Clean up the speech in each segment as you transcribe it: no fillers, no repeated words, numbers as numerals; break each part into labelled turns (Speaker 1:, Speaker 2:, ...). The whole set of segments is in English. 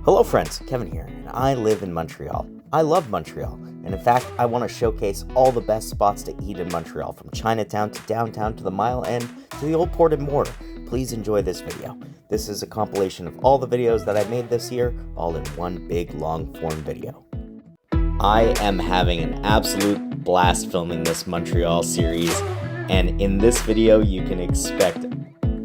Speaker 1: Hello friends, Kevin here, and I live in Montreal. I love Montreal, and in fact, I want to showcase all the best spots to eat in Montreal, from Chinatown to downtown to the Mile End to the old Port of Montreal. Please enjoy this video. This is a compilation of all the videos that I made this year, all in one big long-form video. I am having an absolute blast filming this Montreal series, and in this video you can expect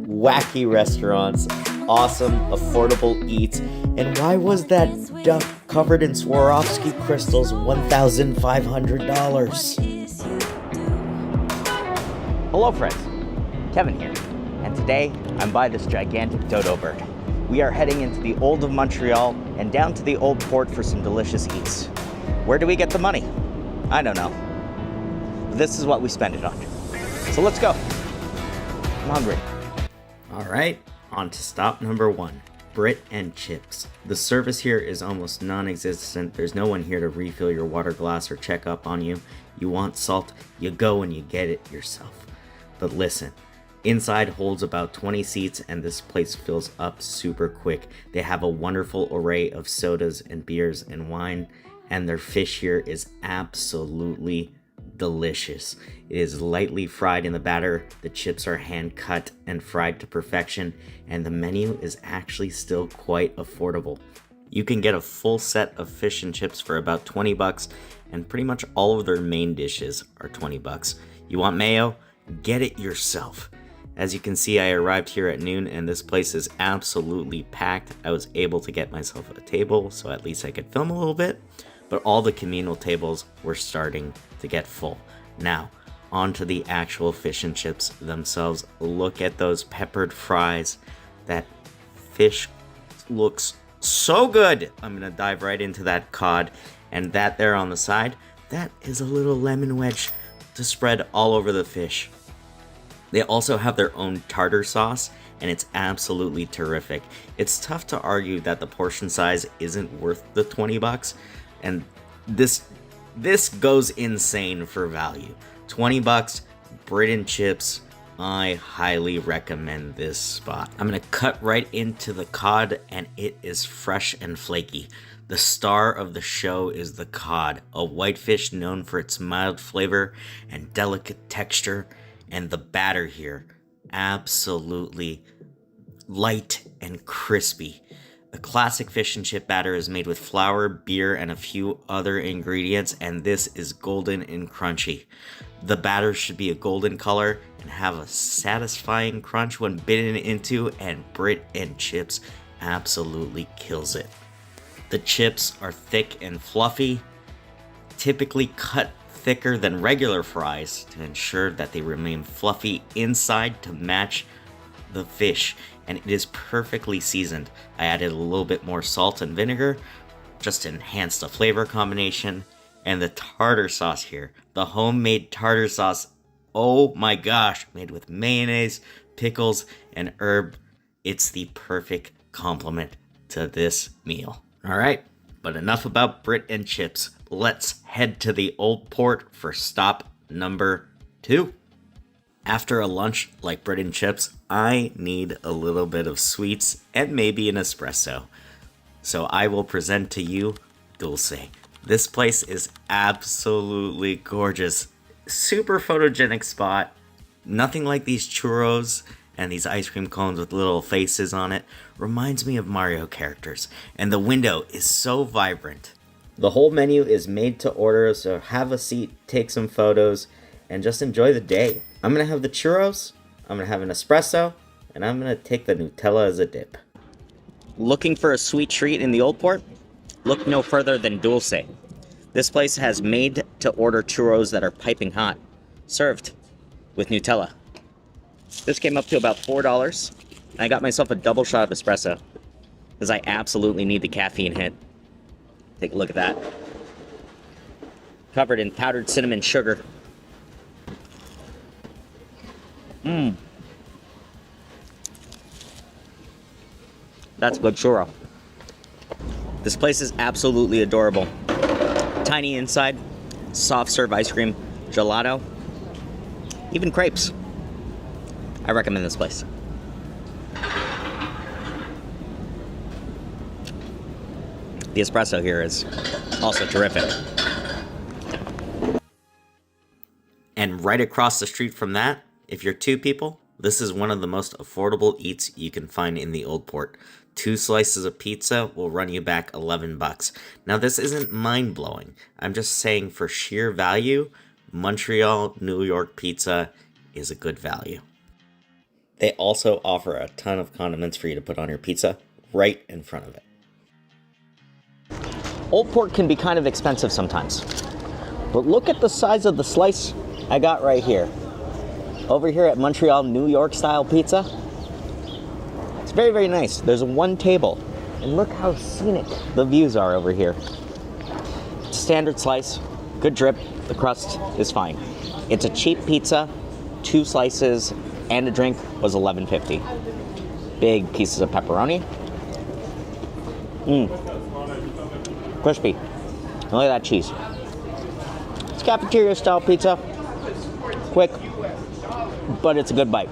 Speaker 1: wacky restaurants, awesome, affordable eats, and why was that duck covered in Swarovski crystals $1,500? Hello friends, Kevin here, and today I'm by this gigantic dodo bird. We are heading into the old of Montreal and down to the old port for some delicious eats. Where do we get the money? I don't know. This is what we spend it on. So let's go. I'm hungry. All right. On to stop number 1, Brit and Chips. The service here is almost non-existent. There's no one here to refill your water glass or check up on you. You want salt, you go and you get it yourself. But listen, inside holds about 20 seats and this place fills up super quick. They have a wonderful array of sodas and beers and wine, and their fish here is absolutely delicious. It is lightly fried in the batter, the chips are hand cut and fried to perfection, and the menu is actually still quite affordable. You can get a full set of fish and chips for about 20 bucks, and pretty much all of their main dishes are 20 bucks. You want mayo? Get it yourself. As you can see, I arrived here at noon and this place is absolutely packed. I was able to get myself a table so at least I could film a little bit, but all the communal tables were starting to get full. Now, on to the actual fish and chips themselves. Look at those peppered fries. That fish looks so good. I'm gonna dive right into that cod, and that there on the side, that is a little lemon wedge to spread all over the fish. They also have their own tartar sauce, and it's absolutely terrific. It's tough to argue that the portion size isn't worth the 20 bucks, and this goes insane for value. 20 bucks, Brit and chips. I highly recommend this spot. I'm gonna cut right into the cod, and it is fresh and flaky. The star of the show is the cod, a whitefish known for its mild flavor and delicate texture, and the batter here, absolutely light and crispy. A classic fish and chip batter is made with flour, beer, and a few other ingredients, and this is golden and crunchy. The batter should be a golden color and have a satisfying crunch when bitten into, and Brit and chips absolutely kills it. The chips are thick and fluffy, typically cut thicker than regular fries to ensure that they remain fluffy inside to match the fish, and it is perfectly seasoned. I added a little bit more salt and vinegar just to enhance the flavor combination. And the tartar sauce here, the homemade tartar sauce, oh my gosh, made with mayonnaise, pickles, and herb. It's the perfect complement to this meal. All right, but enough about Brit and chips. Let's head to the old port for stop number 2. After a lunch like Brit and chips, I need a little bit of sweets and maybe an espresso. So I will present to you Dulce. This place is absolutely gorgeous. Super photogenic spot. Nothing like these churros and these ice cream cones with little faces on it. Reminds me of Mario characters. And the window is so vibrant. The whole menu is made to order, so have a seat, take some photos, and just enjoy the day. I'm gonna have the churros, I'm gonna have an espresso, and I'm gonna take the Nutella as a dip. Looking for a sweet treat in the old port? Look no further than Dulce. This place has made to order churros that are piping hot, served with Nutella. This came up to about $4. I got myself a double shot of espresso because I absolutely need the caffeine hit. Take a look at that. Covered in powdered cinnamon sugar. That's a good churro. This place is absolutely adorable. Tiny inside, soft serve ice cream, gelato, even crepes. I recommend this place. The espresso here is also terrific. And right across the street from that, if you're two people, this is one of the most affordable eats you can find in the Old Port. 2 slices of pizza will run you back $11. Now, this isn't mind-blowing. I'm just saying for sheer value, Montreal, New York pizza is a good value. They also offer a ton of condiments for you to put on your pizza right in front of it. Old Port can be kind of expensive sometimes, but look at the size of the slice I got right here. Over here at Montreal, New York style pizza. It's very, very nice. There's one table, and look how scenic the views are over here. It's a standard slice, good drip, the crust is fine. It's a cheap pizza, 2 slices, and a drink was $11.50. Big pieces of pepperoni. Crispy. And look at that cheese. It's cafeteria style pizza. Quick, but it's a good bite.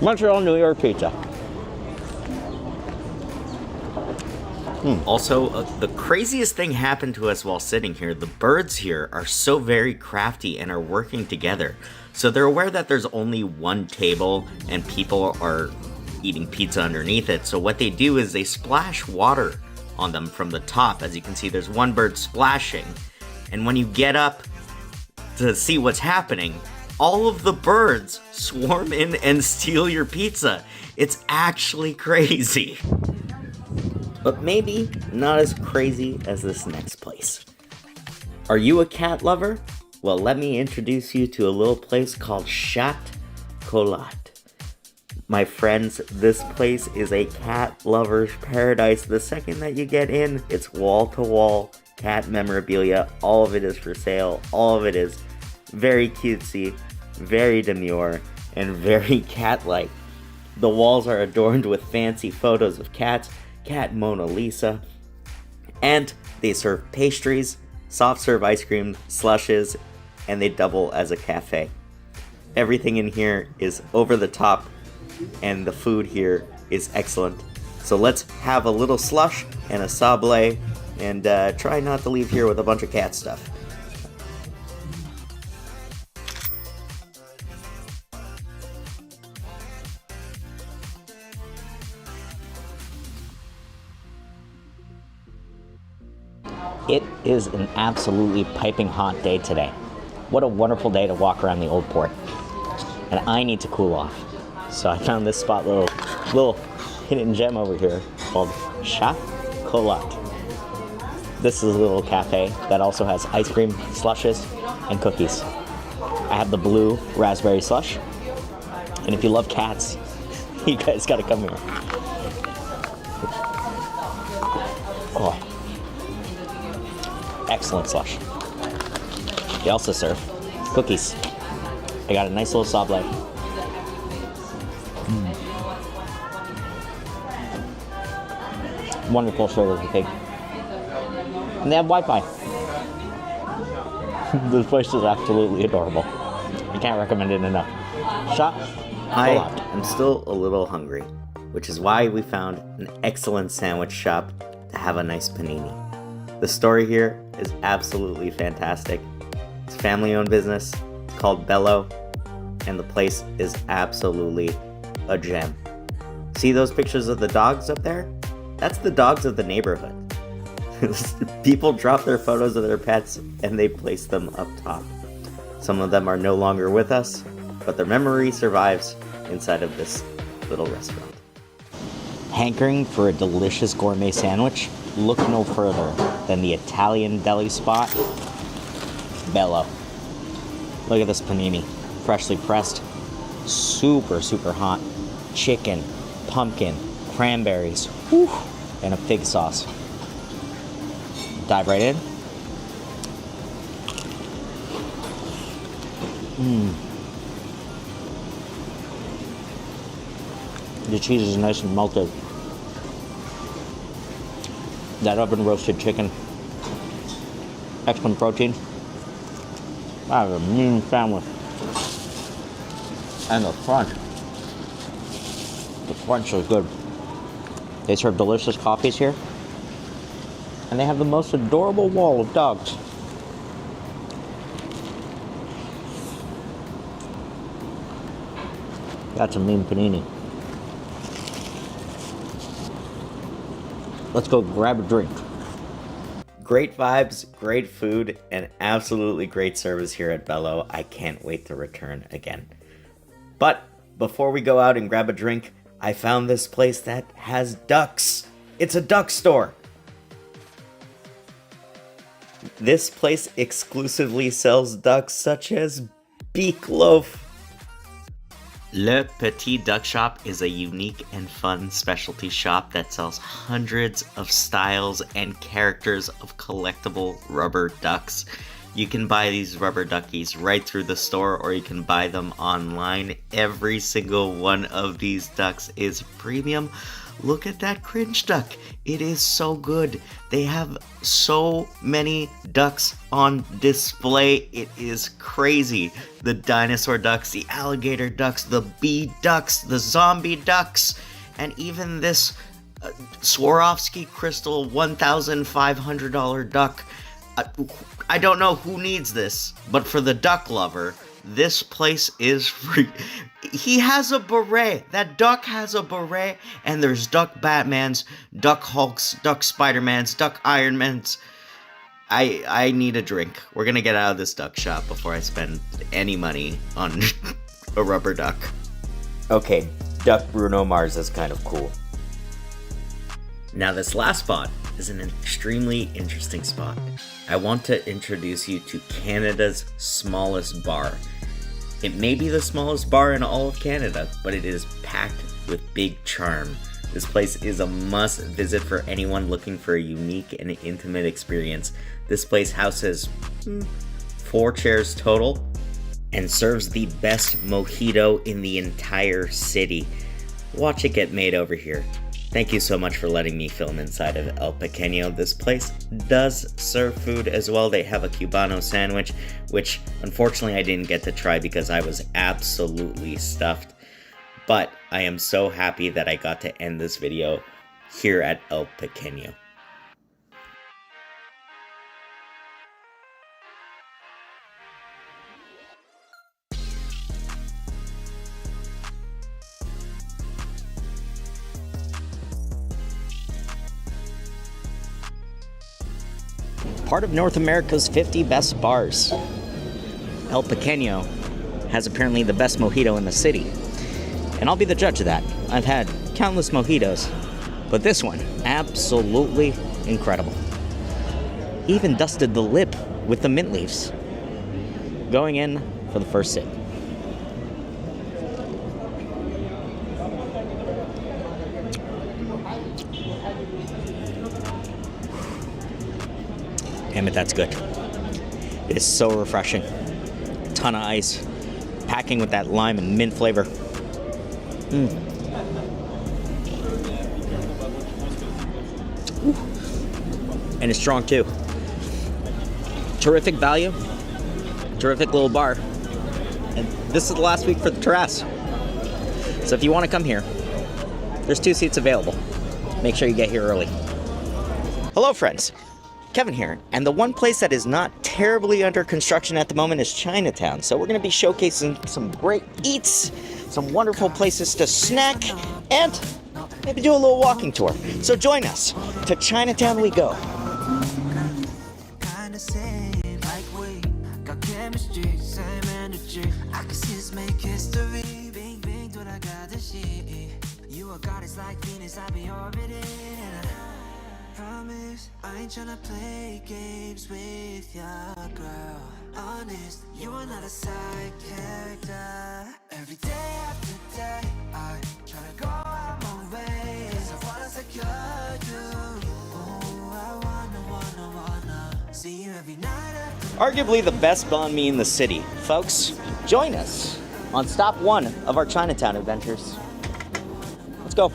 Speaker 1: Montreal, New York pizza. Also, the craziest thing happened to us while sitting here. The birds here are so very crafty and are working together. So they're aware that there's only one table and people are eating pizza underneath it. So what they do is they splash water on them from the top. As you can see, there's one bird splashing. And when you get up to see what's happening, all of the birds swarm in and steal your pizza. It's actually crazy. But maybe not as crazy as this next place. Are you a cat lover? Well, let me introduce you to a little place called Chat Colat. My friends, this place is a cat lover's paradise. The second that you get in, it's wall-to-wall cat memorabilia. All of it is for sale. All of it is very cutesy, very demure, and very cat-like. The walls are adorned with fancy photos of cats, Cat Mona Lisa, and they serve pastries, soft serve ice cream, slushes, and they double as a cafe. Everything in here is over the top, and the food here is excellent. So let's have a little slush and a sablé, and try not to leave here with a bunch of cat stuff. It is an absolutely piping hot day today. What a wonderful day to walk around the Old Port. And I need to cool off. So I found this spot, little hidden gem over here called Chat Colat. This is a little cafe that also has ice cream, slushes, and cookies. I have the blue raspberry slush. And if you love cats, you guys gotta come here. Oh. Excellent slush. They also serve cookies. I got a nice little sablé. Wonderful sugar cookie. And they have Wi-Fi. This place is absolutely adorable. I can't recommend it enough. Shop. I'm still a little hungry, which is why we found an excellent sandwich shop to have a nice panini. The story here is absolutely fantastic. It's a family-owned business. It's called Bello, and the place is absolutely a gem. See those pictures of the dogs up there? That's the dogs of the neighborhood. People drop their photos of their pets and they place them up top. Some of them are no longer with us, but their memory survives inside of this little restaurant. Hankering for a delicious gourmet sandwich? Look no further than the Italian deli spot, Bello. Look at this panini, freshly pressed, super, super hot. Chicken, pumpkin, cranberries, whew, and a fig sauce. Dive right in. The cheese is nice and melted. That oven roasted chicken, excellent protein. That is a mean sandwich. And the front. The crunch is good. They serve delicious coffees here. And they have the most adorable wall of dogs. That's a mean panini. Let's go grab a drink. Great vibes, great food, and absolutely great service here at Bello. I can't wait to return again. But before we go out and grab a drink, I found this place that has ducks. It's a duck store. This place exclusively sells ducks such as beak loaf. Le Petit Duck Shop is a unique and fun specialty shop that sells hundreds of styles and characters of collectible rubber ducks. You can buy these rubber duckies right through the store, or you can buy them online. Every single one of these ducks is premium. Look at that cringe duck. It is so good. They have so many ducks on display. It is crazy. The dinosaur ducks, the alligator ducks, the bee ducks, the zombie ducks, and even this Swarovski crystal $1,500 duck. I don't know who needs this, but for the duck lover, this place is free. He has a beret. That duck has a beret. And there's Duck Batmans, Duck Hulks, Duck Spider-Mans, Duck Ironmans. I need a drink. We're gonna get out of this duck shop before I spend any money on a rubber duck. Okay, Duck Bruno Mars is kind of cool. Now this last spot is an extremely interesting spot. I want to introduce you to Canada's smallest bar. It may be the smallest bar in all of Canada, but it is packed with big charm. This place is a must visit for anyone looking for a unique and intimate experience. This place houses 4 chairs total and serves the best mojito in the entire city. Watch it get made over here. Thank you so much for letting me film inside of El Pequeño. This place does serve food as well. They have a Cubano sandwich, which unfortunately I didn't get to try because I was absolutely stuffed. But I am so happy that I got to end this video here at El Pequeño. Part of North America's 50 best bars. El Pequeño has apparently the best mojito in the city. And I'll be the judge of that. I've had countless mojitos, but this one, absolutely incredible. Even dusted the lip with the mint leaves. Going in for the first sip. Damn it, that's good. It is so refreshing. A ton of ice, packing with that lime and mint flavor. And it's strong too. Terrific value, terrific little bar. And this is the last week for the terrace. So if you want to come here, there's 2 seats available. Make sure you get here early. Hello friends. Kevin here, and the one place that is not terribly under construction at the moment is Chinatown. So we're going to be showcasing some great eats, some wonderful places to snack, and maybe do a little walking tour. So join us. To Chinatown we go.
Speaker 2: Promise, I ain't tryna play games with your girl. Honest, you are not a side character. Every day after day, I tryna go out my way, 'cause I wanna secure you. Oh, I wanna see you every night after.
Speaker 1: Arguably the best banh mi in the city. Folks, join us on stop 1 of our Chinatown adventures. Let's go.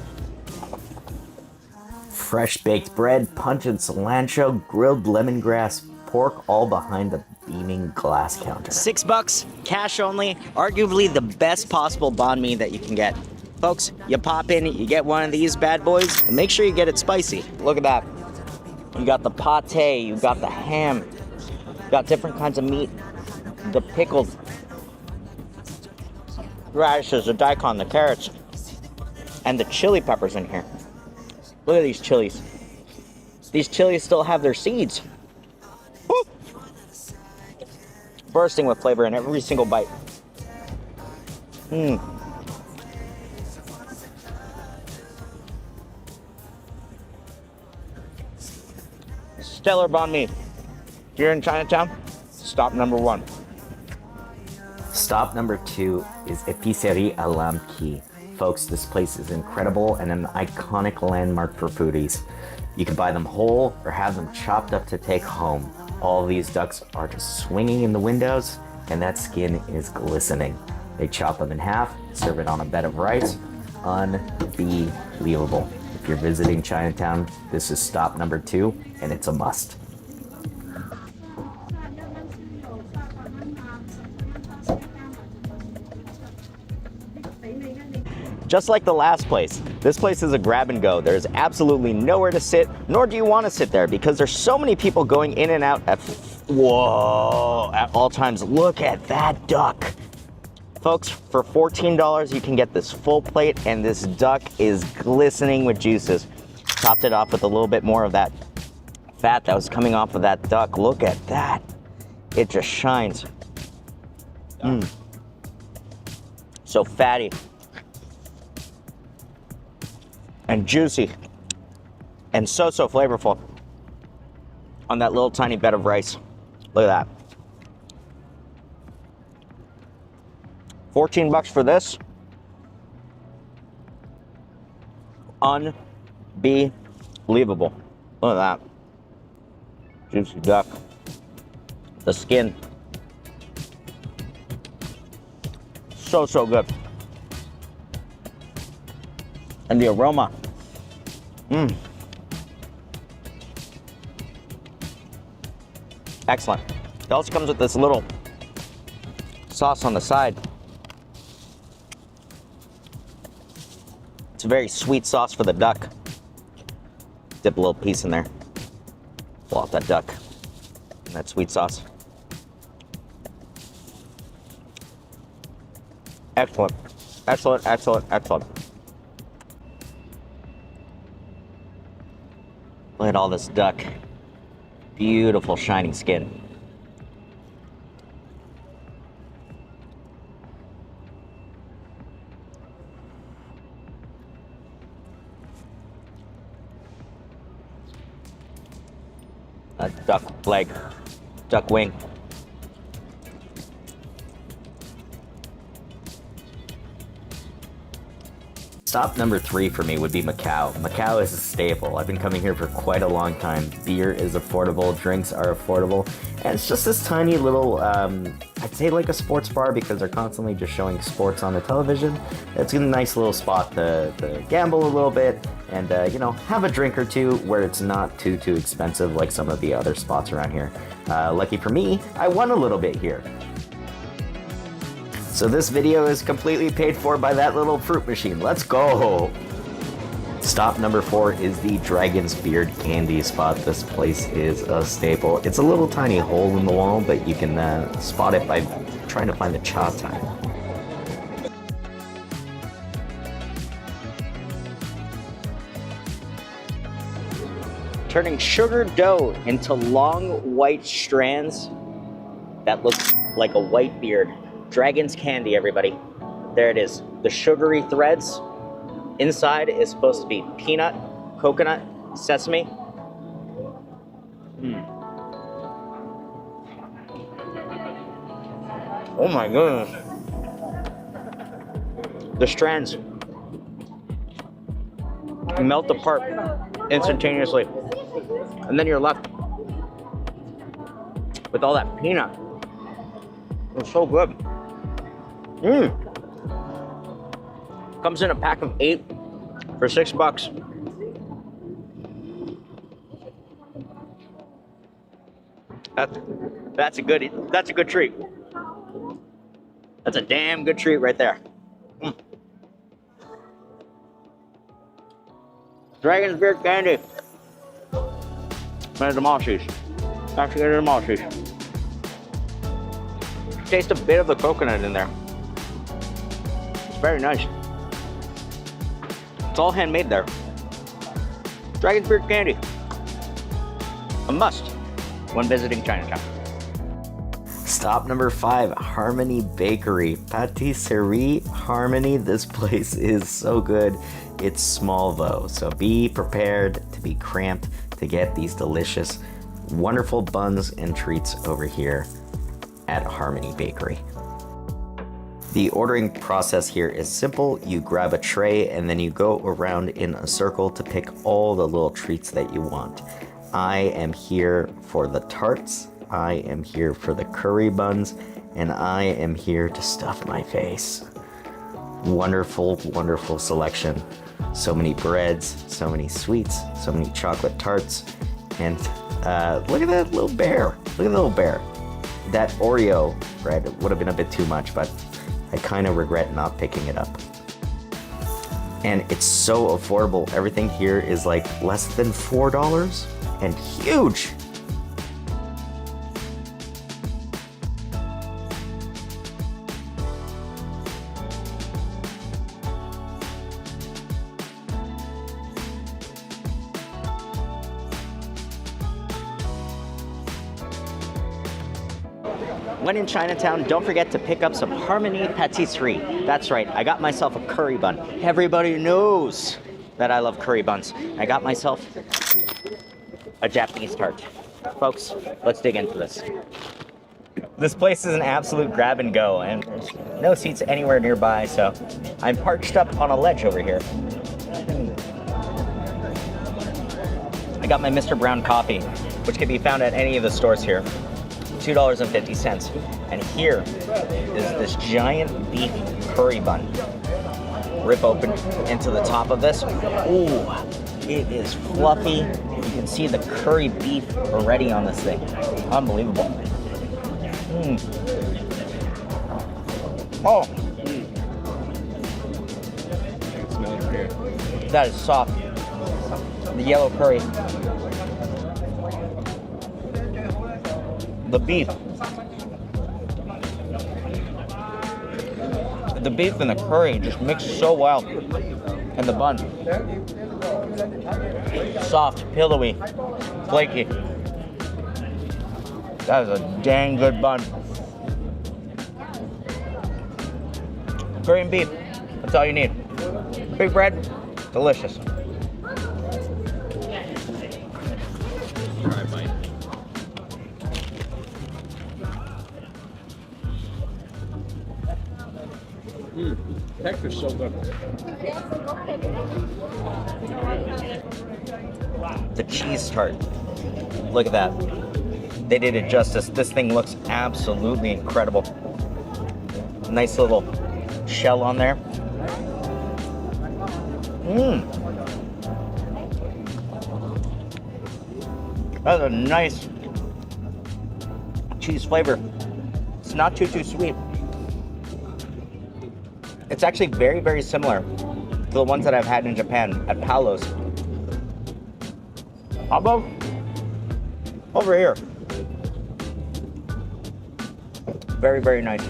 Speaker 1: Fresh baked bread, pungent cilantro, grilled lemongrass, pork, all behind a beaming glass counter. $6, cash only, arguably the best possible banh mi that you can get. Folks, you pop in, you get one of these bad boys, and make sure you get it spicy. Look at that. You got the pate, you got the ham, you got different kinds of meat, the pickled radishes, the daikon, the carrots, and the chili peppers in here. Look at these chilies. These chilies still have their seeds. Woo! Bursting with flavor in every single bite. Mmm. Stellar banh mi. If you're in Chinatown, stop number 1.
Speaker 3: Stop number 2 is Épicerie à l'Âme. Folks, this place is incredible and an iconic landmark for foodies. You can buy them whole or have them chopped up to take home. All these ducks are just swinging in the windows and that skin is glistening. They chop them in half, serve it on a bed of rice. Unbelievable. If you're visiting Chinatown, this is stop number 2 and it's a must.
Speaker 1: Just like the last place, this place is a grab and go. There's absolutely nowhere to sit, nor do you want to sit there because there's so many people going in and out at all times. Look at that duck. Folks, for $14, you can get this full plate and this duck is glistening with juices. Topped it off with a little bit more of that fat that was coming off of that duck. Look at that. It just shines. Mmm. So fatty. And juicy, and so flavorful on that little tiny bed of rice. Look at that. 14 bucks for this. Unbelievable. Look at that. Juicy duck. The skin. So good. And the aroma. Mmm. Excellent. It also comes with this little sauce on the side. It's a very sweet sauce for the duck. Dip a little piece in there. Pull off that duck and that sweet sauce. Excellent. Excellent, excellent, excellent. Look at all this duck. Beautiful shiny skin. A duck leg, duck wing.
Speaker 3: Stop number 3 for me would be Macau. Macau is a staple. I've been coming here for quite a long time. Beer is affordable, drinks are affordable, and it's just this tiny little, I'd say like a sports bar because they're constantly just showing sports on the television. It's a nice little spot to gamble a little bit and, you know, have a drink or two where it's not too expensive like some of the other spots around here. Lucky for me, I won a little bit here. So this video is completely paid for by that little fruit machine. Let's go! Stop number 4 is the Dragon's Beard candy spot. This place is a staple. It's a little tiny hole in the wall, but you can spot it by trying to find the cha time.
Speaker 1: Turning sugar dough into long white strands that look like a white beard. Dragon's candy, everybody. There it is. The sugary threads. Inside is supposed to be peanut, coconut, sesame. Oh my goodness. The strands melt apart instantaneously. And then you're left with all that peanut. It's so good. Comes in a pack of 8 for $6. That's a good treat. That's a damn good treat right there. Dragon's beard candy. Let's demolish these. Actually, gonna demolish these. Taste a bit of the coconut in there. It's very nice. It's all handmade there. Dragon's beard candy. A must when visiting Chinatown.
Speaker 3: Stop number 5, Harmony Bakery. Patisserie Harmony. This place is so good. It's small though, so be prepared to be cramped to get these delicious, wonderful buns and treats over here at Harmony Bakery. The ordering process here is simple. You grab a tray and then you go around in a circle to pick all the little treats that you want. I am here for the tarts, I am here for the curry buns, and I am here to stuff my face. Wonderful, wonderful selection. So many breads, so many sweets, so many chocolate tarts, and look at that little bear. Look at the little bear. That Oreo bread would have been a bit too much, but I kind of regret not picking it up. And it's so affordable. Everything here is like less than $4 and huge.
Speaker 1: When in Chinatown, don't forget to pick up some Harmony Patisserie. That's right, I got myself a curry bun. Everybody knows that I love curry buns. I got myself a Japanese tart. Folks, let's dig into this. This place is an absolute grab and go, and there's no seats anywhere nearby, so I'm perched up on a ledge over here. I got my Mr. Brown coffee, which can be found at any of the stores here. $2.50. And here is this giant beef curry bun. Rip open into the top of this. Ooh, it is fluffy. You can see the curry beef already on this thing. Unbelievable. Oh. That is soft. The yellow curry. The beef. The beef and the curry just mix so well. And the bun. Soft, pillowy, flaky. That is a dang good bun. Curry and beef. That's all you need. Big bread, delicious.
Speaker 4: Texture's so good.
Speaker 1: The cheese tart. Look at that. They did it justice. This thing looks absolutely incredible. Nice little shell on there. That's a nice cheese flavor. It's not too sweet. It's actually very, very similar to the ones that I've had in Japan at Paolo's. How about over here? Very, very nice.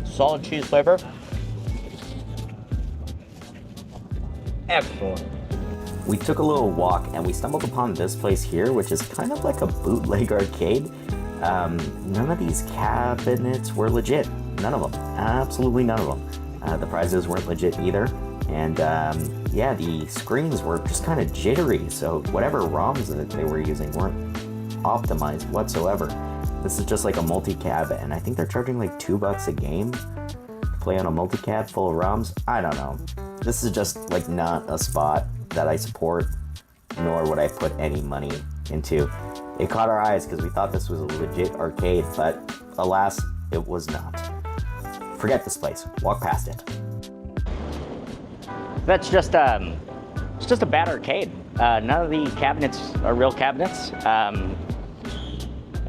Speaker 1: Solid cheese flavor. Excellent.
Speaker 3: We took a little walk and we stumbled upon this place here, which is kind of like a bootleg arcade. None of these cabinets were legit. None of them. Absolutely none of them. The prizes weren't legit either. And yeah, the screens were just kind of jittery. So whatever ROMs that they were using weren't optimized whatsoever. This is just like a multi-cab, and I think they're charging like $2 a game to play on a multi-cab full of ROMs. I don't know. This is just like not a spot that I support, nor would I put any money into. It caught our eyes because we thought this was a legit arcade, but alas, it was not. Forget this place. Walk past it.
Speaker 1: That's just it's just a bad arcade. None of the cabinets are real cabinets.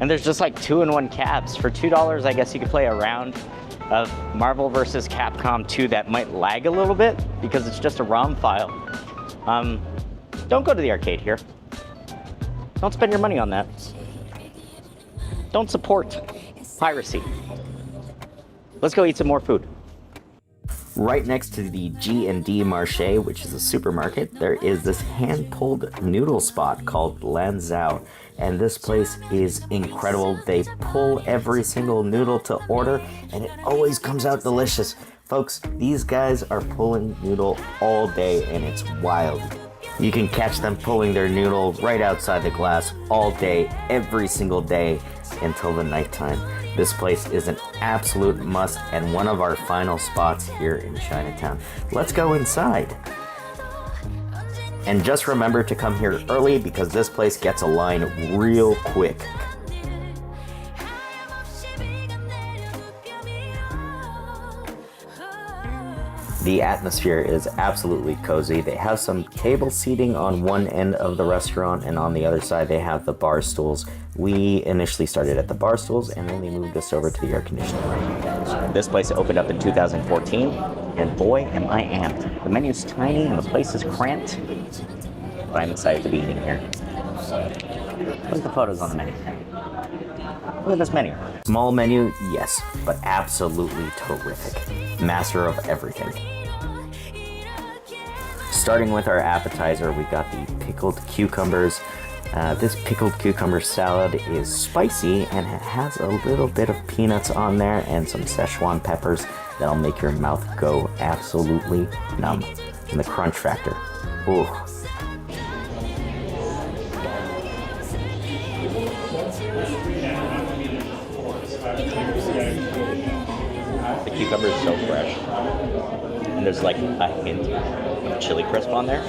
Speaker 1: And there's just like 2-in-1 cabs. For $2, I guess you could play a round. of Marvel vs. Capcom 2 that might lag a little bit because it's just a ROM file. Don't go to the arcade here. Don't spend your money on that. Don't support piracy. Let's go eat some more food.
Speaker 3: Right next to the G&D Marché, which is a supermarket, there is this hand-pulled noodle spot called Lanzhou. And this place is incredible. They pull every single noodle to order, and it always comes out delicious. Folks, these guys are pulling noodle all day, and it's wild. You can catch them pulling their noodle right outside the glass all day, every single day, until the nighttime. This place is an absolute must and one of our final spots here in Chinatown. Let's go inside. And just remember to come here early because this place gets a line real quick. The atmosphere is absolutely cozy. They have some table seating on one end of the restaurant, and on the other side they have the bar stools. We initially started at the bar stools, and then they moved us over to the air conditioning.
Speaker 1: This place opened up in 2014, and boy, am I amped. The menu's tiny and the place is cramped, but I'm excited to be eating here. Look at the photos on the menu. Look at this menu.
Speaker 3: Small menu, yes, but absolutely terrific. Master of everything. Starting with our appetizer, we got the pickled cucumbers. This pickled cucumber salad is spicy and it has a little bit of peanuts on there and some Szechuan peppers that'll make your mouth go absolutely numb. And the crunch factor. Ooh.
Speaker 1: The cucumber is so fresh. And there's like a hint of chili crisp on there.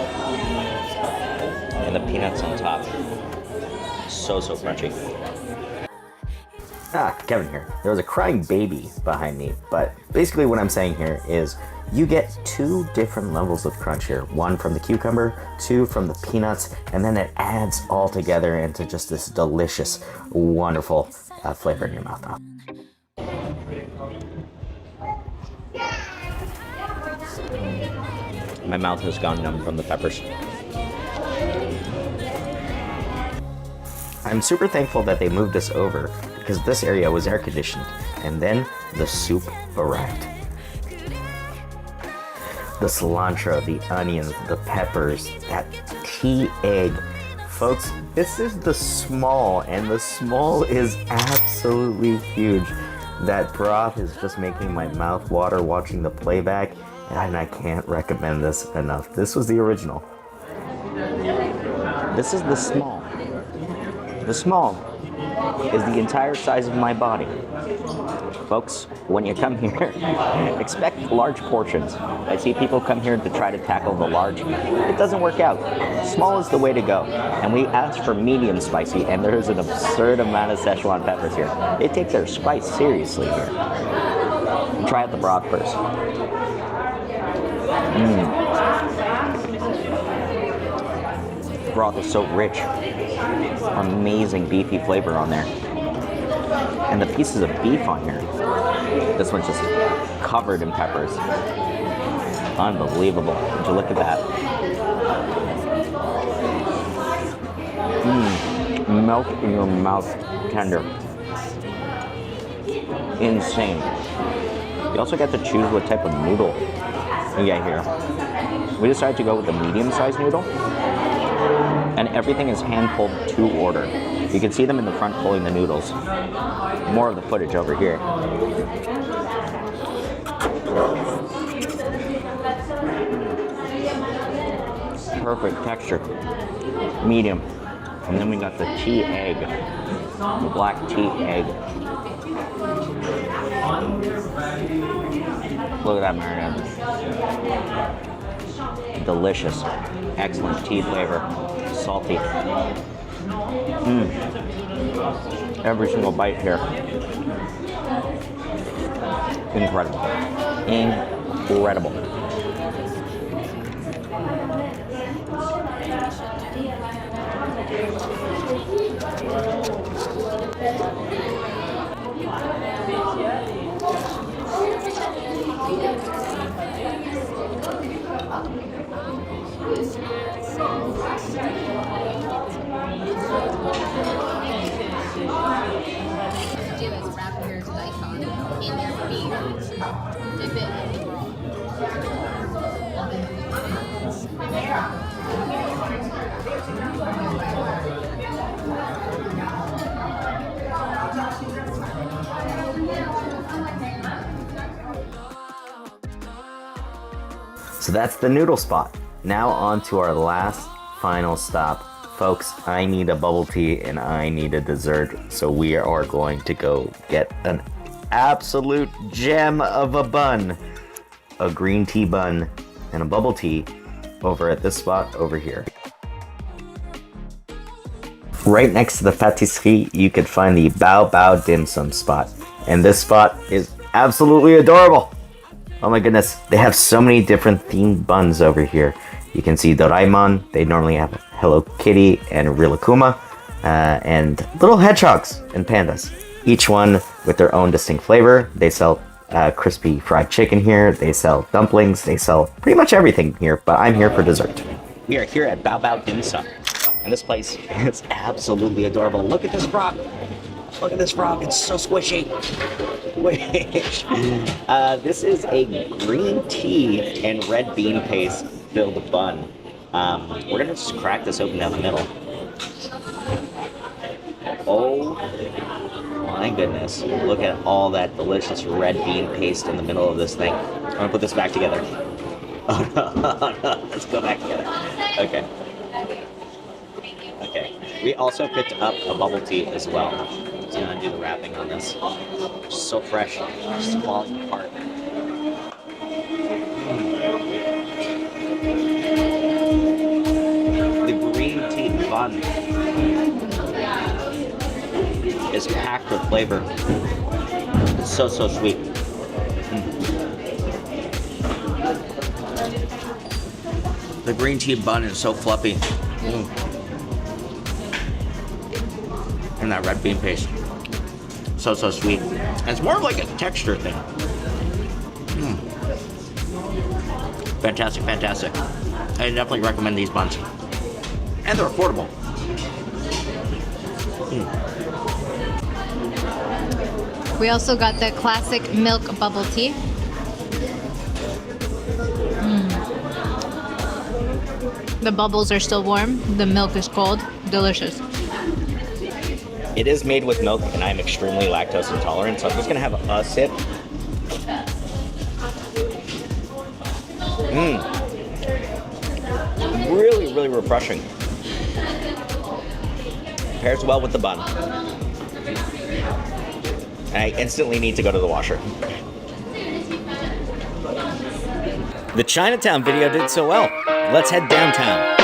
Speaker 1: And the peanuts on top. So crunchy.
Speaker 3: Kevin here. There was a crying baby behind me, but basically what I'm saying here is you get two different levels of crunch here. One from the cucumber, two from the peanuts, and then it adds all together into just this delicious, wonderful flavor in your mouth.
Speaker 1: My mouth has gone numb from the peppers.
Speaker 3: I'm super thankful that they moved us over because this area was air conditioned, and then the soup arrived. The cilantro, the onions, the peppers, that tea egg. Folks, this is the small, and the small is absolutely huge. That broth is just making my mouth water watching the playback, and I can't recommend this enough. This was the original.
Speaker 1: This is the small. The small is the entire size of my body. Folks, when you come here, expect large portions. I see people come here to try to tackle the large. It doesn't work out. Small is the way to go. And we asked for medium spicy, and there's an absurd amount of Szechuan peppers here. They take their spice seriously here. Try out the broth first. The broth is so rich. Amazing beefy flavor on there. And the pieces of beef on here. This one's just covered in peppers. Unbelievable. Would you look at that? Melt in your mouth tender. Insane. You also get to choose what type of noodle you get here. We decided to go with the medium-sized noodle. And everything is hand-pulled to order. You can see them in the front pulling the noodles. More of the footage over here. Perfect texture. Medium. And then we got the tea egg. The black tea egg. Look at that marinade. Delicious. Excellent tea flavor. Salty. Every single bite here. Incredible. Incredible.
Speaker 4: Do is wrap your daikon in your beef, dip it in the broth.
Speaker 3: So that's the noodle spot. Now on to our last final stop. Folks, I need a bubble tea and I need a dessert. So we are going to go get an absolute gem of a bun. A green tea bun and a bubble tea over at this spot over here. Right next to the patisserie, you could find the Bao Bao dim sum spot. And this spot is absolutely adorable. Oh my goodness, they have so many different themed buns over here. You can see Doraemon, they normally have Hello Kitty and Rilakkuma, and little hedgehogs and pandas. Each one with their own distinct flavor. They sell crispy fried chicken here, they sell dumplings, they sell pretty much everything here, but I'm here for dessert.
Speaker 1: We are here at Bao Bao Dim Sum, and this place is absolutely adorable. Look at this frog. Look at this frog, it's so squishy. Wait. This is a green tea and red bean paste filled bun. We're gonna just crack this open down the middle. Oh my goodness. Look at all that delicious red bean paste in the middle of this thing. I'm gonna put this back together. Oh no, no. Let's go back together. Okay. Okay. We also picked up a bubble tea as well. So I'm gonna do the wrapping on this. Just so fresh, just falling apart. The green tea bun is packed with flavor. It's so sweet. The green tea bun is so fluffy. And that red bean paste. So sweet. And it's more of like a texture thing. Fantastic, fantastic. I definitely recommend these buns. And they're affordable.
Speaker 4: We also got the classic milk bubble tea. The bubbles are still warm, the milk is cold. Delicious.
Speaker 1: It is made with milk, and I'm extremely lactose intolerant, so I'm just gonna have a sip. Really refreshing. Pairs well with the bun. And I instantly need to go to the washer. The Chinatown video did so well. Let's head downtown.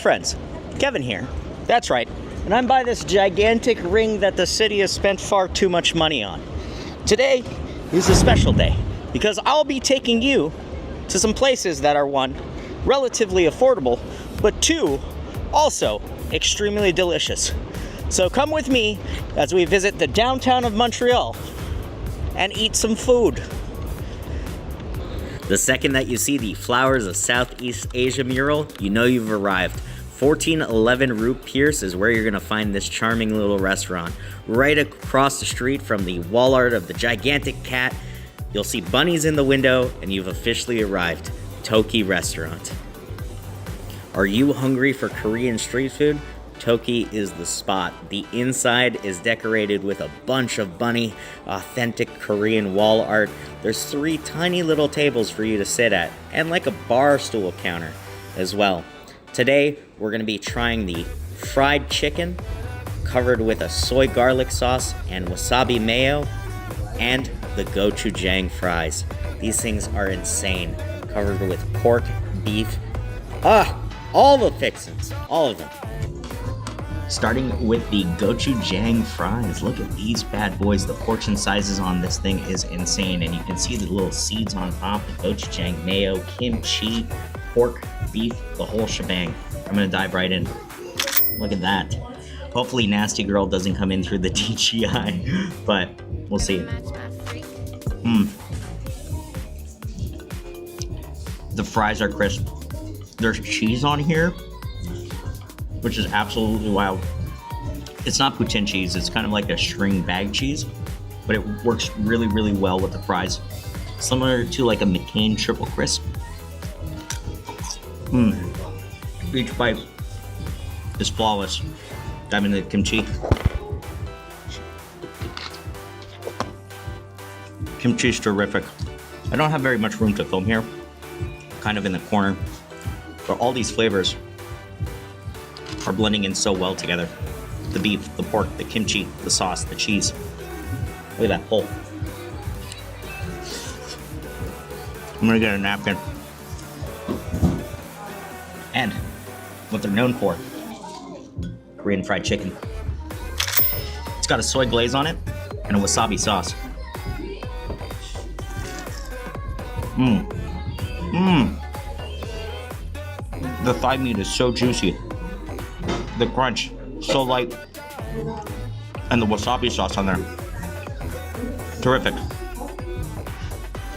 Speaker 1: Friends, Kevin here. That's right, and I'm by this gigantic ring that the city has spent far too much money on. Today is a special day because I'll be taking you to some places that are, one, relatively affordable, but two, also extremely delicious. So come with me as we visit the downtown of Montreal and eat some food. The second that you see the Flowers of Southeast Asia mural, you know you've arrived. 1411 Rue Pierce is where you're gonna find this charming little restaurant. Right across the street from the wall art of the gigantic cat, you'll see bunnies in the window, and you've officially arrived. Toki Restaurant. Are you hungry for Korean street food? Toki is the spot. The inside is decorated with a bunch of bunny, authentic Korean wall art. There's 3 tiny little tables for you to sit at, and like a bar stool counter as well. Today, we're gonna be trying the fried chicken covered with a soy garlic sauce and wasabi mayo, and the gochujang fries. These things are insane. Covered with pork, beef, all the fixins, all of them. Starting with the gochujang fries. Look at these bad boys. The portion sizes on this thing is insane, and you can see the little seeds on top, the gochujang mayo, kimchi, pork, beef, the whole shebang. I'm gonna dive right in. Look at that. Hopefully Nasty Girl doesn't come in through the TGI, but we'll see. The fries are crisp. There's cheese on here, which is absolutely wild. It's not poutine cheese, it's kind of like a string bag cheese, but it works really, really well with the fries. Similar to like a McCain triple crisp. Each bite is flawless. Dive into the kimchi. Kimchi's terrific. I don't have very much room to film here. Kind of in the corner. But all these flavors are blending in so well together. The beef, the pork, the kimchi, the sauce, the cheese. Look at that hole. I'm gonna get a napkin. And what they're known for, Korean fried chicken. It's got a soy glaze on it and a wasabi sauce. The thigh meat is so juicy. The crunch, so light. And the wasabi sauce on there. Terrific.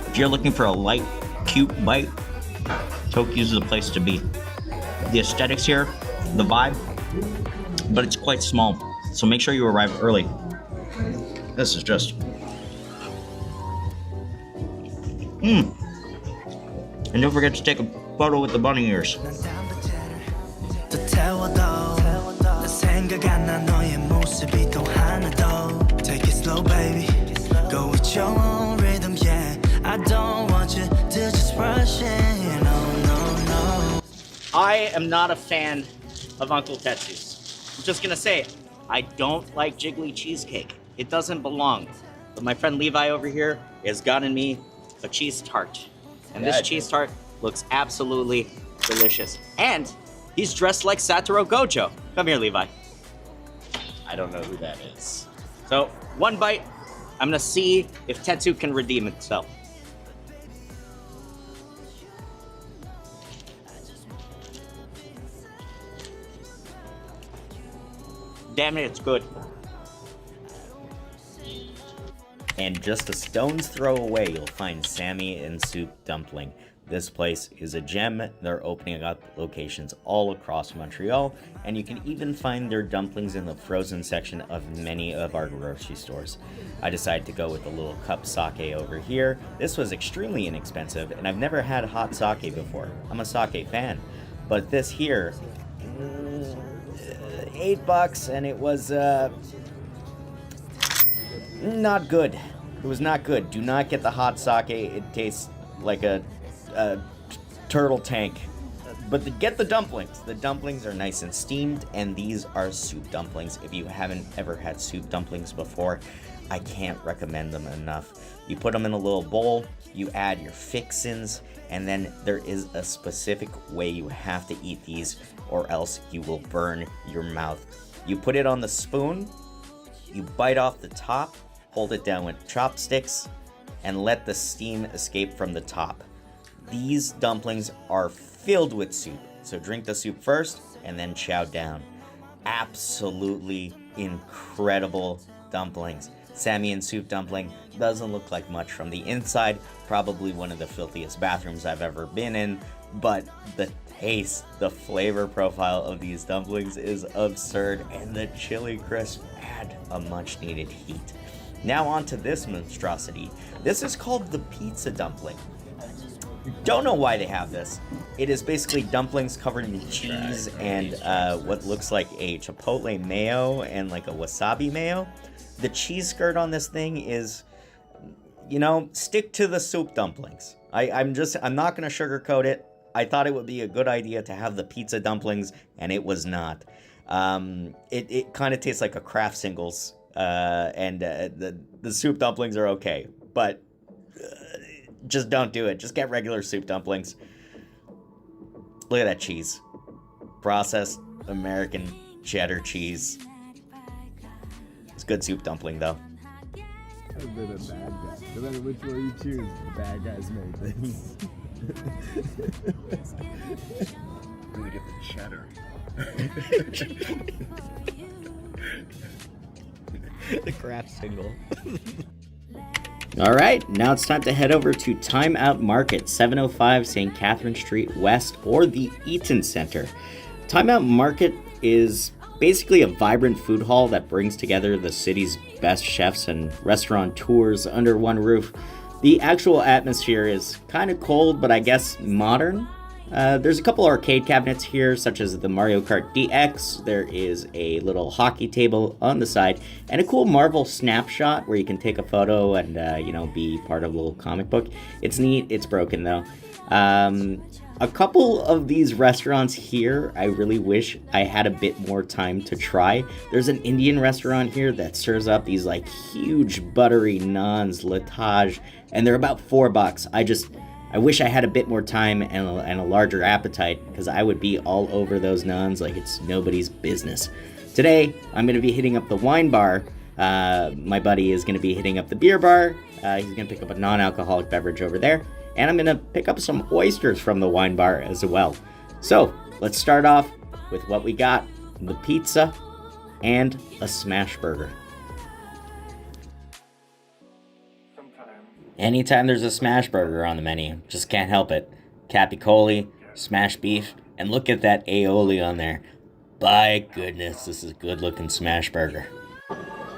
Speaker 1: If you're looking for a light, cute bite, Tokyo's the place to be. The aesthetics here, the vibe, but it's quite small, so make sure you arrive early. This is just... And don't forget to take a photo with the bunny ears.
Speaker 2: Take it slow, baby. Go with your own rhythm, yeah. I don't want you to just rush in. No.
Speaker 1: I am not a fan of Uncle Tetsu's. I'm just gonna say it. I don't like jiggly cheesecake. It doesn't belong. But my friend Levi over here has gotten me a cheese tart. And this cheese tart looks absolutely delicious. And he's dressed like Satoru Gojo. Come here, Levi.
Speaker 3: I don't know who that is.
Speaker 1: So, one bite. I'm gonna see if Tetsu can redeem itself. Damn it, it's good.
Speaker 3: And just a stone's throw away, you'll find Sammy and Soup Dumpling. This place is a gem. They're opening up locations all across Montreal, and you can even find their dumplings in the frozen section of many of our grocery stores. I decided to go with a little cup sake over here. This was extremely inexpensive, and I've never had hot sake before. I'm a sake fan, but this here, $8, and it was not good. It was not good. Do not get the hot sake. It tastes like a turtle tank. But get the dumplings. The dumplings are nice and steamed, and these are soup dumplings. If you haven't ever had soup dumplings before, I can't recommend them enough. You put them in a little bowl, you add your fixins, and then there is a specific way you have to eat these, or else you will burn your mouth. You put it on the spoon, you bite off the top, hold it down with chopsticks, and let the steam escape from the top. These dumplings are filled with soup, so drink the soup first and then chow down. Absolutely incredible dumplings. Sammy and Soup Dumpling doesn't look like much from the inside, probably one of the filthiest bathrooms I've ever been in, but the taste, the flavor profile of these dumplings is absurd, and the chili crisp add a much needed heat. Now on to this monstrosity. This is called the pizza dumpling. Don't know why they have this. It is basically dumplings covered in cheese and what looks like a chipotle mayo and like a wasabi mayo. The cheese skirt on this thing is, you know, stick to the soup dumplings. I'm not gonna sugarcoat it. I thought it would be a good idea to have the pizza dumplings, and it was not. It kind of tastes like a Kraft Singles, and the soup dumplings are okay, but just don't do it. Just get regular soup dumplings. Look at that cheese. Processed American
Speaker 1: cheddar cheese. It's good soup dumpling though.
Speaker 5: I've been a bad guy. No matter which one you choose, the bad guys make things.
Speaker 6: Really get the cheddar.
Speaker 1: The craft single. All right, now it's time to head over to Time Out Market, 705 St. Catherine Street West, or the Eaton Center. Time Out Market is basically a vibrant food hall that brings together the city's best chefs and restaurateurs under one roof. The actual atmosphere is kind of cold, but I guess modern. There's a couple arcade cabinets here, such as the Mario Kart DX. There is a little hockey table on the side, and a cool Marvel snapshot where you can take a photo and, be part of a little comic book. It's neat. It's broken, though. A couple of these restaurants here, I really wish I had a bit more time to try. There's an Indian restaurant here that serves up these, huge buttery naans, latage, and they're about $4. I wish I had a bit more time and a larger appetite, because I would be all over those naans like it's nobody's business. Today, I'm going to be hitting up the wine bar. My buddy is going to be hitting up the beer bar. He's going to pick up a non-alcoholic beverage over there. And I'm going to pick up some oysters from the wine bar as well. So, let's start off with what we got. The pizza and a smash burger. Anytime there's a smash burger on the menu, just can't help it. Capicoli, smashed beef, and look at that aioli on there. By goodness, this is a good looking smash burger.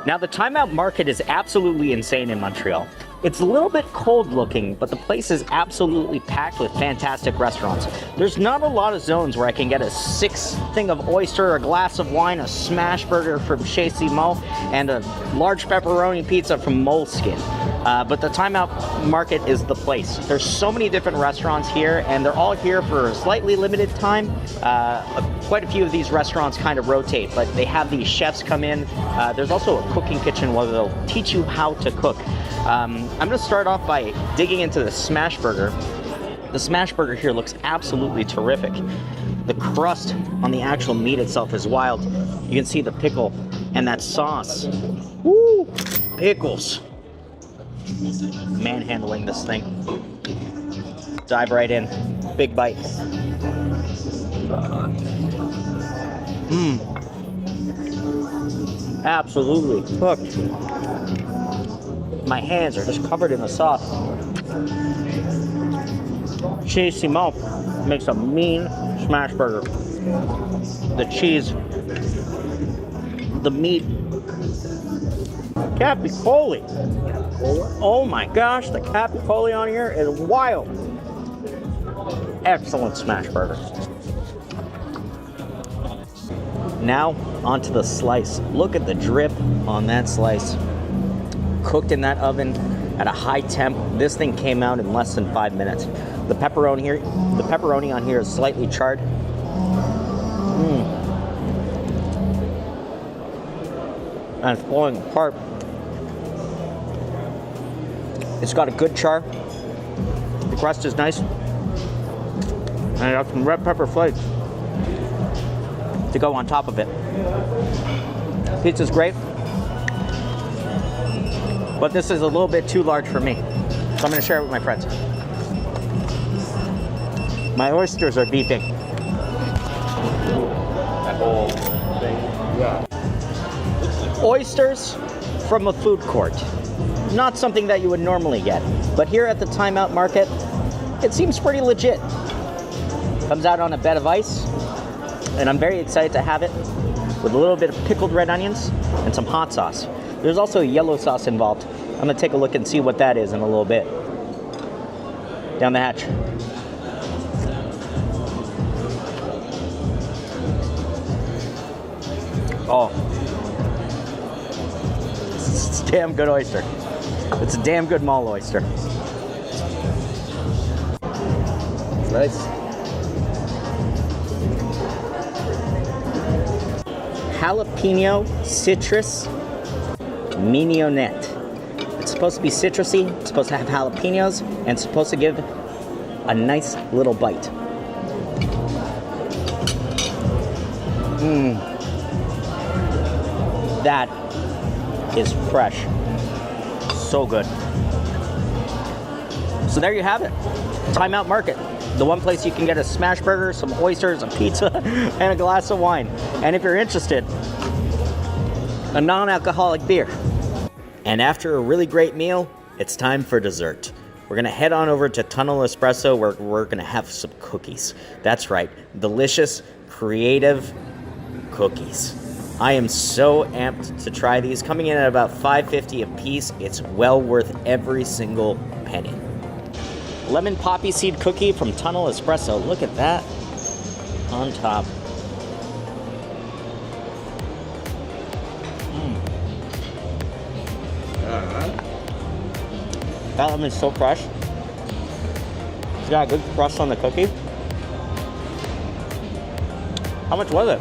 Speaker 1: Now the Time Out Market is absolutely insane in Montreal. It's a little bit cold looking, but the place is absolutely packed with fantastic restaurants. There's not a lot of zones where I can get a 6 thing of oyster, a glass of wine, a smash burger from Chez Simon, and a large pepperoni pizza from Moleskin. But the Time Out Market is the place. There's so many different restaurants here, and they're all here for a slightly limited time. Quite a few of these restaurants kind of rotate, but they have these chefs come in. There's also a cooking kitchen where they'll teach you how to cook. I'm going to start off by digging into the smash burger. The smash burger here looks absolutely terrific. The crust on the actual meat itself is wild. You can see the pickle and that sauce. Woo! Pickles. Manhandling this thing. Dive right in. Big bite. Absolutely cooked. My hands are just covered in the sauce. Chez Simon makes a mean smash burger. The cheese, the meat, capicoli. Oh my gosh, the capicoli on here is wild. Excellent smash burger. Now onto the slice. Look at the drip on that slice. Cooked in that oven at a high temp. This thing came out in less than 5 minutes. The pepperoni on here is slightly charred. And it's falling apart. It's got a good char. The crust is nice. And I got some red pepper flakes to go on top of it. Pizza's great. But this is a little bit too large for me. So I'm going to share it with my friends. My oysters are beefing.
Speaker 6: That whole thing. Yeah.
Speaker 1: Oysters from a food court. Not something that you would normally get. But here at the Time Out Market, it seems pretty legit. Comes out on a bed of ice. And I'm very excited to have it with a little bit of pickled red onions and some hot sauce. There's also yellow sauce involved. I'm gonna take a look and see what that is in a little bit. Down the hatch. Oh. It's a damn good oyster. It's a damn good mall oyster. It's nice. Jalapeno citrus mignonette. It's supposed to be citrusy, it's supposed to have jalapenos, and it's supposed to give a nice little bite. That is fresh. So good. So there you have it. Time Out Market. The one place you can get a smash burger, some oysters, a pizza, and a glass of wine. And if you're interested, a non-alcoholic beer. And after a really great meal, it's time for dessert. We're gonna head on over to Tunnel Espresso where we're gonna have some cookies. That's right, delicious, creative cookies. I am so amped to try these. Coming in at about $5.50 a piece. It's well worth every single penny. Lemon poppy seed cookie from Tunnel Espresso. Look at that on top. That lemon is so fresh. It's got a good crust on the cookie. How much was it?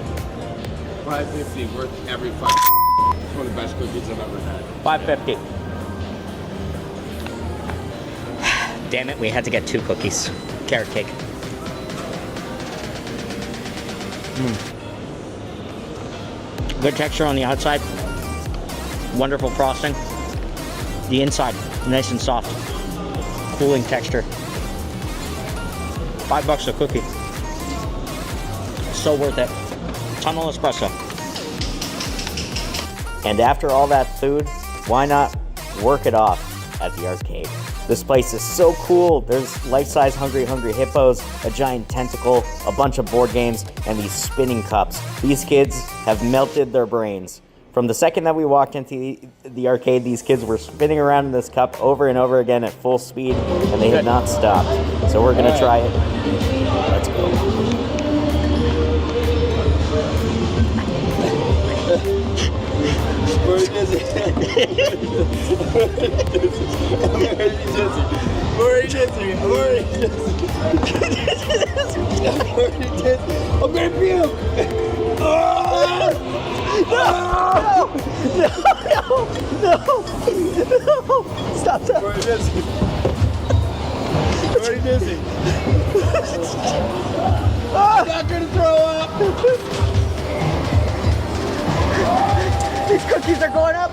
Speaker 5: $5.50 worth every fucking. It's one of the best cookies I've ever had.
Speaker 1: $5.50. Damn it, we had to get 2 cookies. Carrot cake. Good texture on the outside. Wonderful frosting. The inside, nice and soft. Cooling texture. $5 a cookie. So worth it. Tunnel Espresso. And after all that food, why not work it off at the arcade? This place is so cool. There's life-size Hungry Hippos, a giant tentacle, a bunch of board games, and these spinning cups. These kids have melted their brains. From the second that we walked into the arcade, these kids were spinning around in this cup over and over again at full speed, and they had not stopped. So we're gonna try it. Let's go.
Speaker 5: Very dizzy. I'm already dizzy. I'm already dizzy. I'm gonna puke.
Speaker 1: No! Stop!
Speaker 5: I'm already dizzy. I'm already dizzy. I'm not gonna throw up.
Speaker 1: These cookies are going up!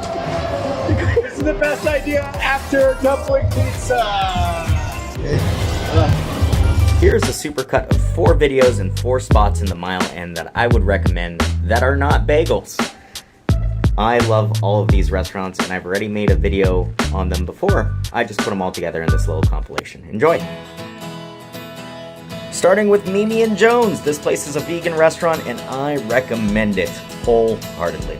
Speaker 5: This is the best idea after dumpling pizza.
Speaker 1: Here's a supercut of 4 videos and 4 spots in the Mile End that I would recommend that are not bagels. I love all of these restaurants and I've already made a video on them before. I just put them all together in this little compilation. Enjoy! Starting with Mimi and Jones. This place is a vegan restaurant and I recommend it wholeheartedly.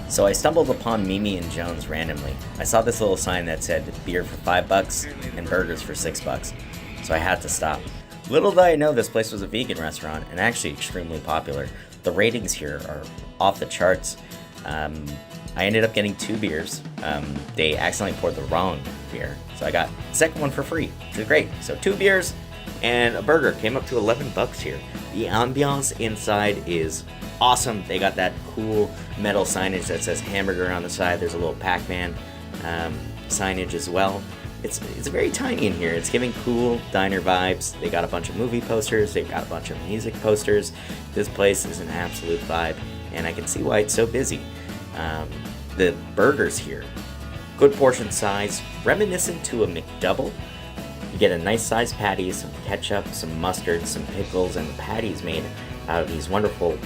Speaker 1: So I stumbled upon Mimi and Jones randomly. I saw this little sign that said beer for $5 and burgers for $6. So I had to stop. Little did I know this place was a vegan restaurant and actually extremely popular. The ratings here are off the charts. I ended up getting 2 beers. They accidentally poured the wrong beer. So I got the second one for free, which is great. So 2 beers and a burger came up to $11 here. The ambiance inside is awesome. They got that cool metal signage that says hamburger on the side. There's a little Pac-Man signage as well. It's very tiny in here. It's giving cool diner vibes. They got a bunch of movie posters. They've got a bunch of music posters. This place is an absolute vibe, and I can see why it's so busy. The burgers here, good portion size, reminiscent to a McDouble. You get a nice sized patty, some ketchup, some mustard, some pickles, and the patty's made out of these wonderful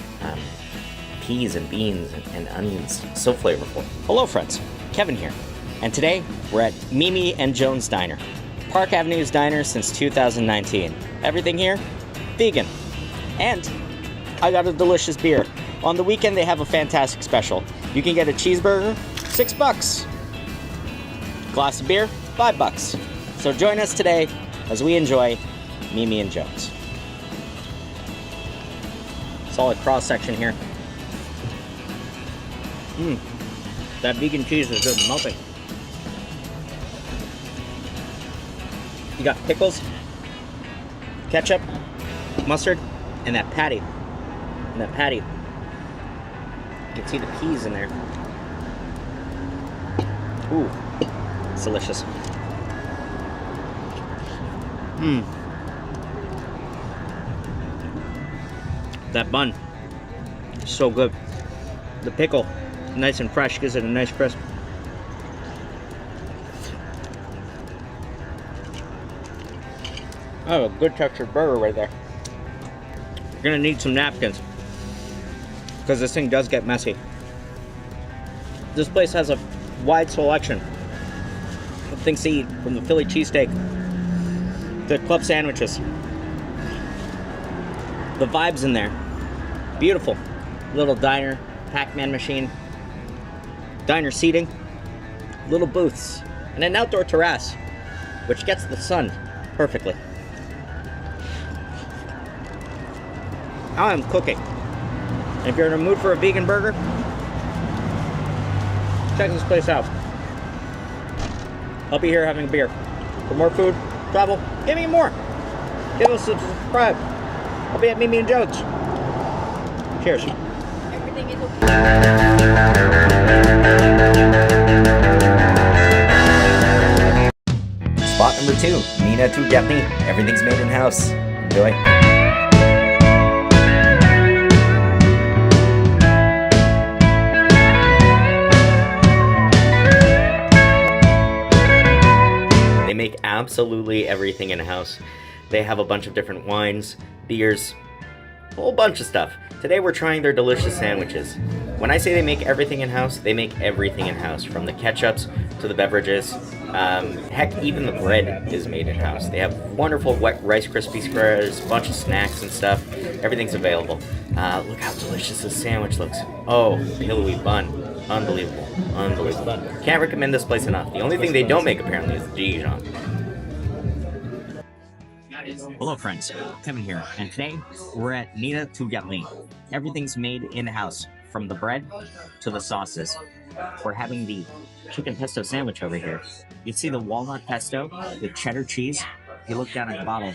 Speaker 1: peas and beans and onions. So flavorful. Hello friends, Kevin here. And today we're at Mimi and Jones Diner. Park Avenue's diner since 2019. Everything here, vegan. And I got a delicious beer. On the weekend they have a fantastic special. You can get a cheeseburger, $6. Glass of beer, $5. So join us today as we enjoy Mimi and Jones. Solid cross section here. That vegan cheese is good, melting. You got pickles, ketchup, mustard, and that patty. And that patty, you can see the peas in there. Ooh, it's delicious. That bun, so good. The pickle, nice and fresh, gives it a nice crisp. Oh, a good textured burger right there. You're gonna need some napkins because this thing does get messy. This place has a wide selection of things to eat, from the Philly cheesesteak, the club sandwiches. The vibes in there, beautiful. Little diner, Pac-Man machine, diner seating, little booths, and an outdoor terrace, which gets the sun perfectly. I am cooking. And if you're in a mood for a vegan burger, check this place out. I'll be here having a beer. For more food, travel, give me more. Give us a subscribe. I'll be at Mimi and Jones. Cheers.
Speaker 4: Everything is
Speaker 3: Spot number 2, Nina to Gepney. Everything's made in-house. Enjoy. They make absolutely everything in-house. They have a bunch of different wines, beers, a whole bunch of stuff. Today we're trying their delicious sandwiches. When I say they make everything in-house, they make everything in-house, from the ketchups to the beverages. Heck, even the bread is made in-house. They have wonderful wet Rice Krispie squares, a bunch of snacks and stuff. Everything's available. Look how delicious this sandwich looks. Oh, pillowy bun. Unbelievable. Unbelievable. Can't recommend this place enough. The only thing they don't make, apparently, is Dijon.
Speaker 1: Hello friends, Kevin here, and today we're at Nina to Gepney. Everything's made in-house, from the bread to the sauces. We're having the chicken pesto sandwich over here. You see the walnut pesto, the cheddar cheese. If you look down at the bottom,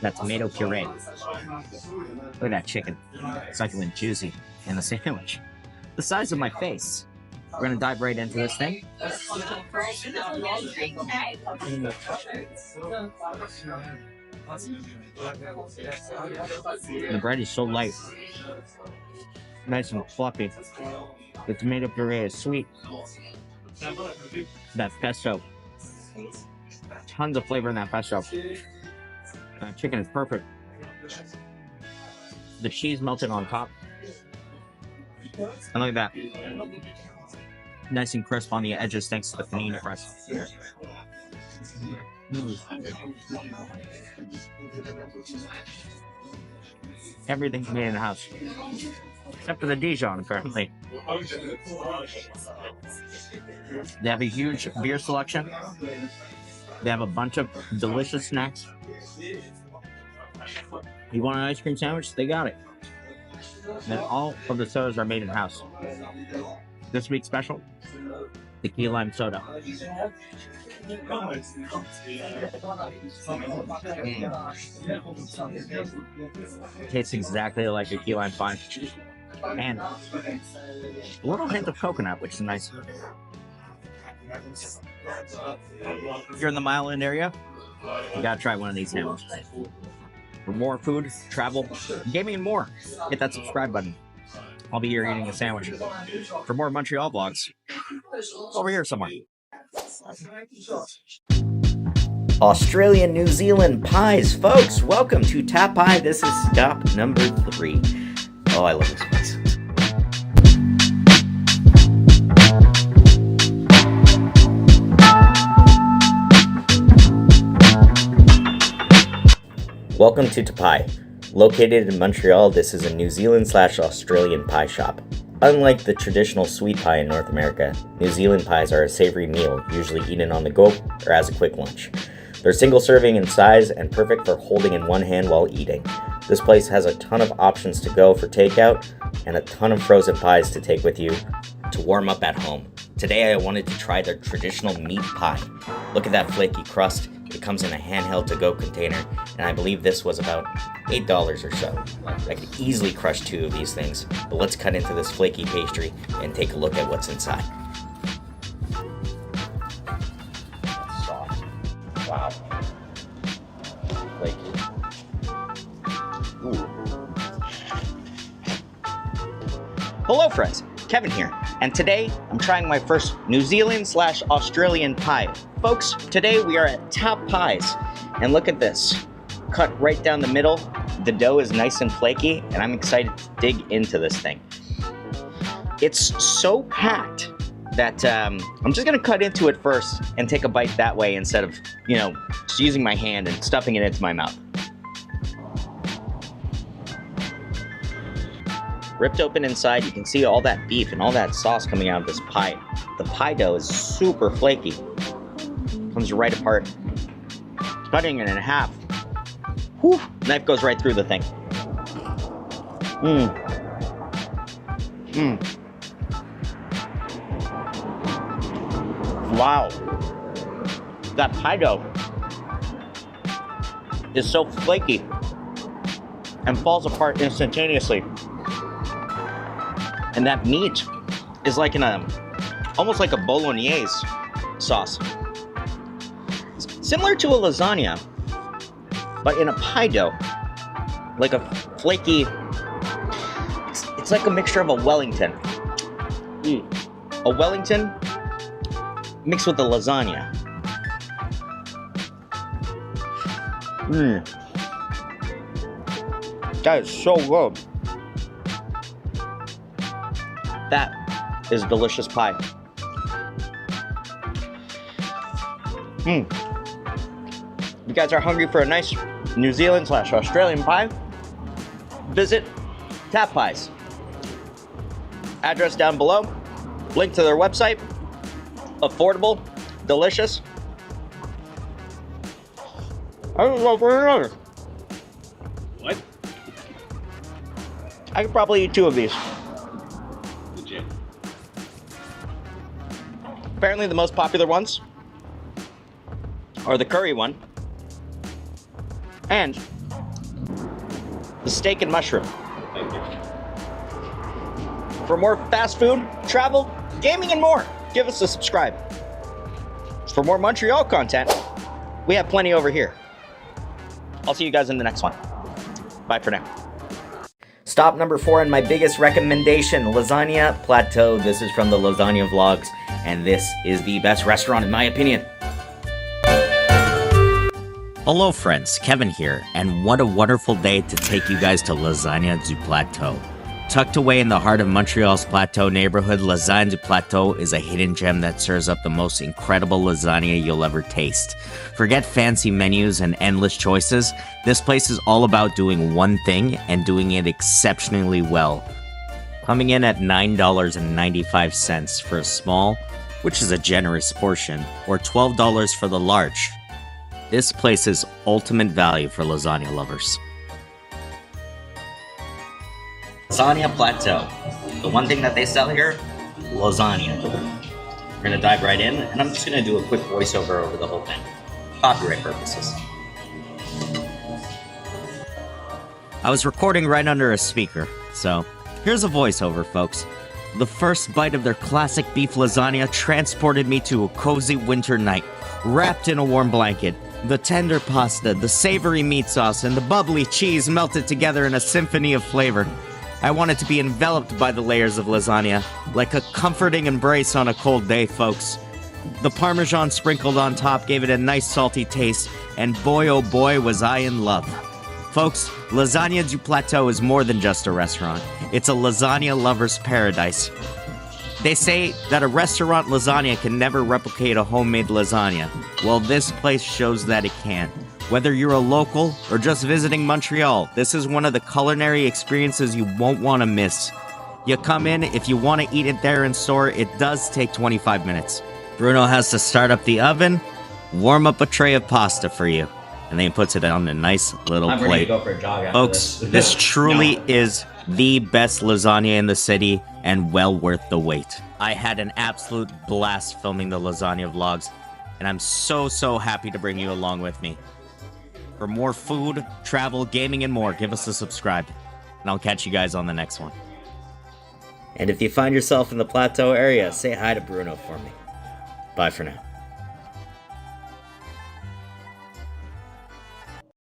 Speaker 1: that tomato puree. Look at that chicken, succulent, juicy, in the sandwich. The size of my face. We're gonna dive right into this thing. The bread is so light, nice and fluffy. The tomato puree is sweet. That pesto, tons of flavor in that pesto. Chicken is perfect. The cheese melted on top. And look at that. Nice and crisp on the edges thanks to the panini press. Everything's made in the house. Except for the Dijon, apparently. They have a huge beer selection. They have a bunch of delicious snacks. You want an ice cream sandwich? They got it. And all of the sodas are made in house. This week's special, the key lime soda. Tastes exactly like a key lime pie. And a little hint of coconut, which is nice. If you're in the Mile End area, you gotta try one of these sandwiches. For more food, travel, gaming, and more, hit that subscribe button. I'll be here eating a sandwich. For more Montreal vlogs, over here somewhere. Australian, New Zealand pies. Folks, welcome to Tap Pie. This is stop number 3. Oh, I love this place. Welcome to Tapai. Located in Montreal, this is a New Zealand/Australian pie shop. Unlike the traditional sweet pie in North America, New Zealand pies are a savory meal, usually eaten on the go or as a quick lunch. They're single serving in size and perfect for holding in one hand while eating. This place has a ton of options to go for takeout and a ton of frozen pies to take with you to warm up at home. Today I wanted to try their traditional meat pie. Look at that flaky crust. It comes in a handheld to-go container, and I believe this was about $8 or so. I could easily crush 2 of these things, but let's cut into this flaky pastry and take a look at what's inside. Soft. Wow. Flaky. Ooh. Hello friends, Kevin here, and today I'm trying my first New Zealand/Australian pie. Folks, today we are at Tap Pies, and look at this. Cut right down the middle, the dough is nice and flaky, and I'm excited to dig into this thing. It's so packed that I'm just gonna cut into it first and take a bite that way instead of, just using my hand and stuffing it into my mouth. Ripped open inside, you can see all that beef and all that sauce coming out of this pie. The pie dough is super flaky. Comes right apart. Cutting it in half. Whew, knife goes right through the thing. Wow. That pie dough is so flaky and falls apart instantaneously. And that meat is like in almost like a bolognese sauce. Similar to a lasagna, but in a pie dough. Like a flaky, it's like a mixture of a Wellington. A Wellington mixed with a lasagna. That is so good. That is delicious pie. If you guys are hungry for a nice New Zealand/Australian pie, visit Tap Pies. Address down below, link to their website. Affordable, delicious. I don't know for another.
Speaker 6: What?
Speaker 1: I could probably eat 2 of these.
Speaker 6: Legit.
Speaker 1: Apparently the most popular ones are the curry one and the steak and mushroom.
Speaker 6: Thank you.
Speaker 1: For more fast food, travel, gaming, and more, give us a subscribe. For more Montreal content, we have plenty over here. I'll see you guys in the next one. Bye for now. Stop number 4 and my biggest recommendation, Lasagna Plateau. This is from the Lasagna Vlogs, and this is the best restaurant in my opinion. Hello friends, Kevin here, and what a wonderful day to take you guys to Lasagna du Plateau. Tucked away in the heart of Montreal's Plateau neighborhood, Lasagna du Plateau is a hidden gem that serves up the most incredible lasagna you'll ever taste. Forget fancy menus and endless choices. This place is all about doing one thing and doing it exceptionally well. Coming in at $9.95 for a small, which is a generous portion, or $12 for the large. This place is ultimate value for lasagna lovers. Lasagna Plateau. The one thing that they sell here, lasagna. We're gonna dive right in, and I'm just gonna do a quick voiceover over the whole thing. Copyright purposes. I was recording right under a speaker, so here's a voiceover, folks. The first bite of their classic beef lasagna transported me to a cozy winter night, wrapped in a warm blanket. The tender pasta, the savory meat sauce, and the bubbly cheese melted together in a symphony of flavor. I wanted to be enveloped by the layers of lasagna, like a comforting embrace on a cold day, folks. The Parmesan sprinkled on top gave it a nice salty taste, and boy oh boy was I in love. Folks, Lasagna du Plateau is more than just a restaurant. It's a lasagna lover's paradise. They say that a restaurant lasagna can never replicate a homemade lasagna. Well, this place shows that it can. Whether you're a local or just visiting Montreal, this is one of the culinary experiences you won't want to miss. You come in, if you want to eat it there in store, it does take 25 minutes. Bruno has to start up the oven, warm up a tray of pasta for you, and then he puts it on a nice little plate.
Speaker 7: ready to go for a jog after
Speaker 1: Folks, this truly is the best lasagna in the city and well worth the wait. I had an absolute blast filming the lasagna vlogs, and I'm so happy to bring you along with me. For more food, travel, gaming, and more, give us a subscribe, and I'll catch you guys on the next one. And if you find yourself in the Plateau area, say hi to Bruno for me. Bye for now.